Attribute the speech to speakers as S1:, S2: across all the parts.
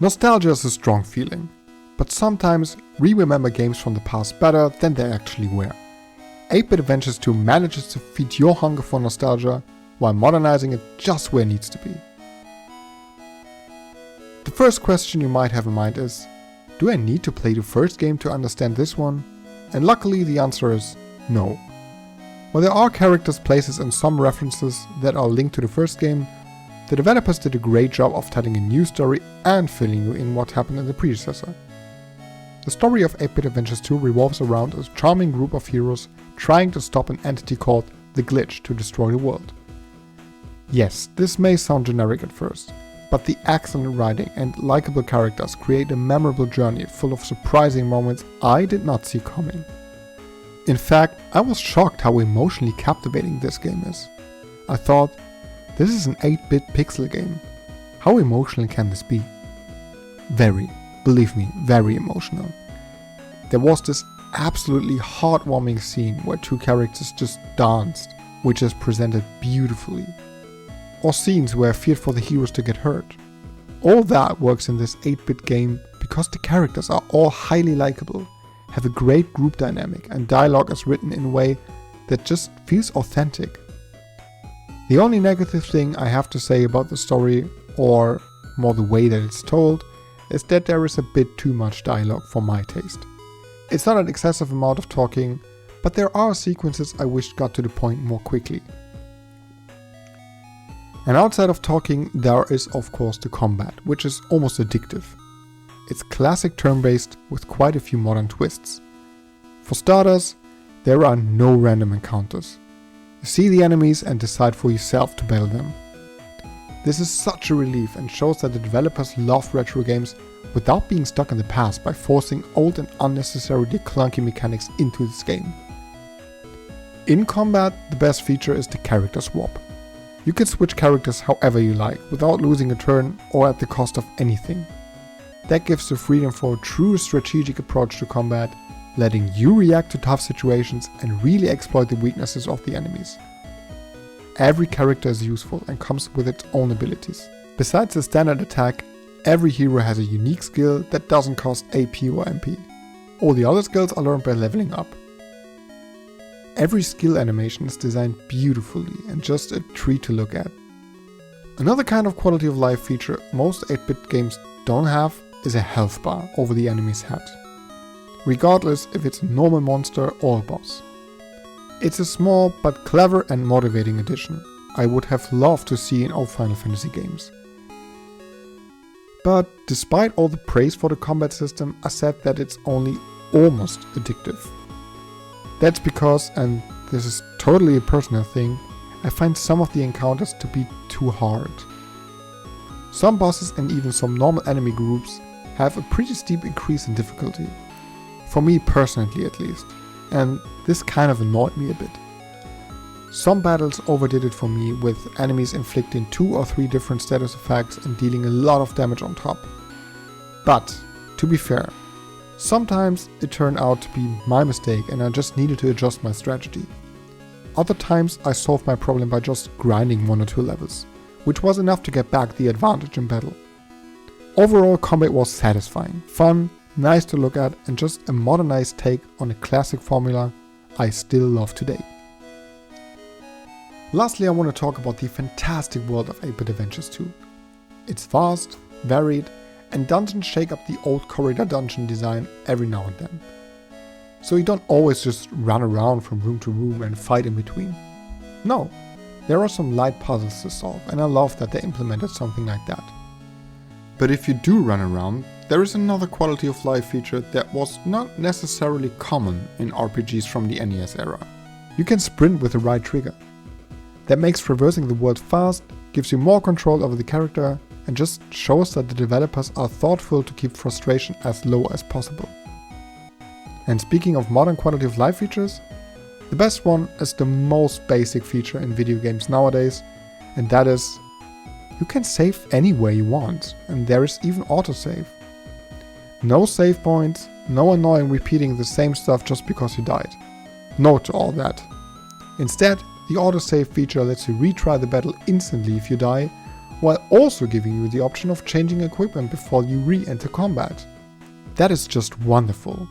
S1: Nostalgia is a strong feeling, but sometimes we remember games from the past better than they actually were. 8-Bit Adventures 2 manages to feed your hunger for nostalgia while modernizing it just where it needs to be. The first question you might have in mind is, do I need to play the first game to understand this one? And luckily the answer is no. While there are characters, places and some references that are linked to the first game, the developers did a great job of telling a new story and filling you in what happened in the predecessor. The story of 8-Bit Adventures 2 revolves around a charming group of heroes trying to stop an entity called the Glitch to destroy the world. Yes, this may sound generic at first, but the excellent writing and likable characters create a memorable journey full of surprising moments I did not see coming. In fact, I was shocked how emotionally captivating this game is. I thought, this is an 8-bit pixel game. How emotional can this be? Very, believe me, very emotional. There was this absolutely heartwarming scene where two characters just danced, which is presented beautifully. Or scenes where I feared for the heroes to get hurt. All that works in this 8-bit game because the characters are all highly likable, have a great group dynamic, and dialogue is written in a way that just feels authentic. The only negative thing I have to say about the story, or more the way that it's told, is that there is a bit too much dialogue for my taste. It's not an excessive amount of talking, but there are sequences I wished got to the point more quickly. And outside of talking, there is of course the combat, which is almost addictive. It's classic turn-based with quite a few modern twists. For starters, there are no random encounters. You see the enemies and decide for yourself to battle them. This is such a relief and shows that the developers love retro games without being stuck in the past by forcing old and unnecessarily clunky mechanics into this game. In combat, the best feature is the character swap. You can switch characters however you like, without losing a turn or at the cost of anything. That gives the freedom for a true strategic approach to combat, letting you react to tough situations and really exploit the weaknesses of the enemies. Every character is useful and comes with its own abilities. Besides the standard attack, every hero has a unique skill that doesn't cost AP or MP. All the other skills are learned by leveling up. Every skill animation is designed beautifully and just a treat to look at. Another kind of quality of life feature most 8-bit games don't have is a health bar over the enemy's head, regardless if it's a normal monster or a boss. It's a small but clever and motivating addition I would have loved to see in all Final Fantasy games. But despite all the praise for the combat system, I said that it's only almost addictive. That's because, and this is totally a personal thing, I find some of the encounters to be too hard. Some bosses and even some normal enemy groups have a pretty steep increase in difficulty. For me personally at least, and this kind of annoyed me a bit. Some battles overdid it for me, with enemies inflicting 2 or 3 different status effects and dealing a lot of damage on top. But, to be fair, sometimes it turned out to be my mistake and I just needed to adjust my strategy. Other times I solved my problem by just grinding 1 or 2 levels, which was enough to get back the advantage in battle. Overall, combat was satisfying, fun, nice to look at, and just a modernized take on a classic formula I still love today. Lastly, I want to talk about the fantastic world of 8-Bit Adventures 2. It's vast, varied, and dungeons shake up the old corridor dungeon design every now and then. So you don't always just run around from room to room and fight in between. No, there are some light puzzles to solve, and I love that they implemented something like that. But if you do run around, there is another quality of life feature that was not necessarily common in RPGs from the NES era. You can sprint with the right trigger. That makes traversing the world fast, gives you more control over the character, and just shows that the developers are thoughtful to keep frustration as low as possible. And speaking of modern quality of life features, the best one is the most basic feature in video games nowadays, and that is, you can save anywhere you want, and there is even autosave. No save points, no annoying repeating the same stuff just because you died. No to all that. Instead, the autosave feature lets you retry the battle instantly if you die, while also giving you the option of changing equipment before you re-enter combat. That is just wonderful.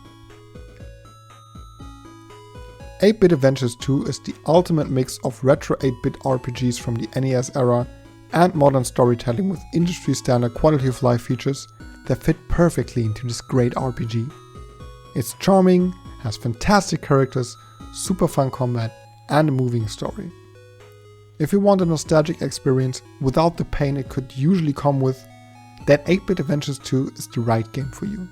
S1: 8-Bit Adventures 2 is the ultimate mix of retro 8-bit RPGs from the NES era and modern storytelling with industry-standard quality of life features that fit perfectly into this great RPG. It's charming, has fantastic characters, super fun combat, and a moving story. If you want a nostalgic experience without the pain it could usually come with, then 8-Bit Adventures 2 is the right game for you.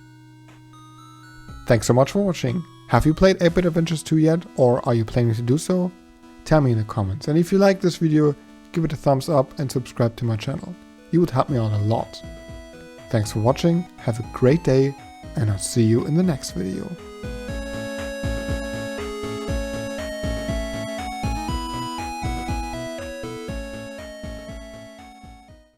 S1: Thanks so much for watching. Have you played 8-Bit Adventures 2 yet, or are you planning to do so? Tell me in the comments, and if you like this video, give it a thumbs up and subscribe to my channel. You would help me out a lot. Thanks for watching, have a great day, and I'll see you in the next video.